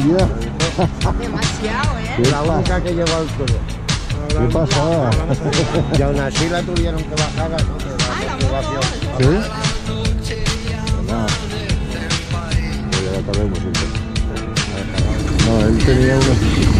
Ya. Demasiado, ¿eh? ¿Qué La única que llegó al club. ¿Qué pasaba? Y aún así la tuvieron que bajar a ¿no? De la motivación. ¿Sí? Nada. Pues ya la acabemos entonces. No, él tenía una...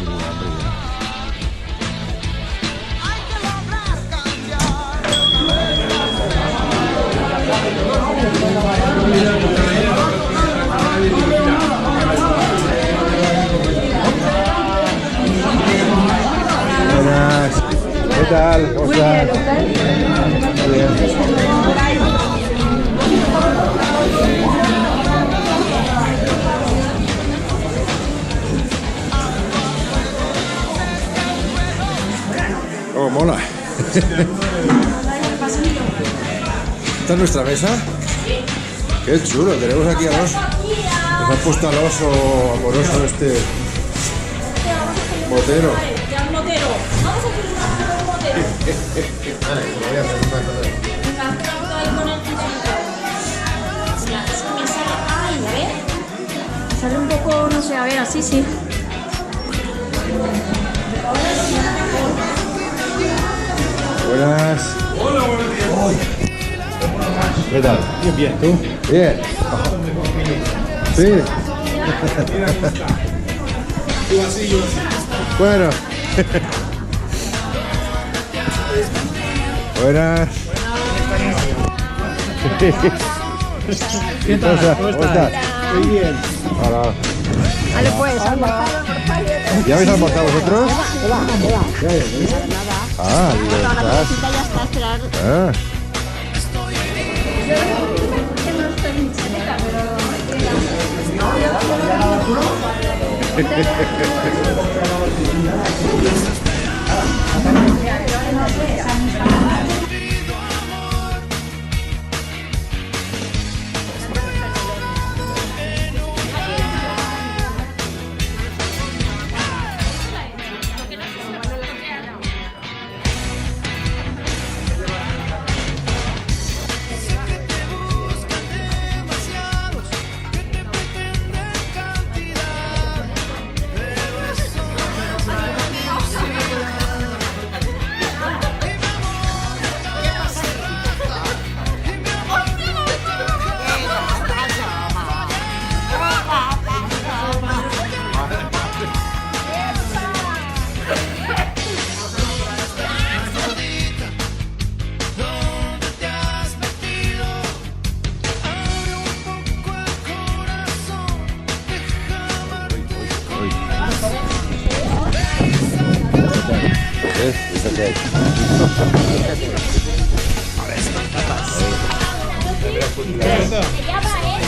tenía hambre ya. Buenas. ¿Qué tal? ¿Cómo estás? Muy bien. Oh, mola. ¿Esta es nuestra mesa? Qué chulo, tenemos aquí a los... Nos han puesto al oso amoroso este... Motero. Motero. Vamos a hacer un motero. Vale, voy a hacer una cosa. Venga, trato ahí con el cuchillo. Mira, es que me sale... Ay, a ver. Sale un poco, no sé, a ver, así sí. Buenas. Hola, buenos días. ¿Qué tal? Bien, bien. ¿Tú? Bien. Sí. Mira cómo está. Tú así, yo así. Bueno. Buenas. ¿Qué tal? ¿Cómo estás? Muy bien. Hola. Vale, pues, almorzar. ¿Ya habéis almorzado vosotros? Ah, libertad. Ya está, esperar. Ah. It's okay. Se llama, ¿eh?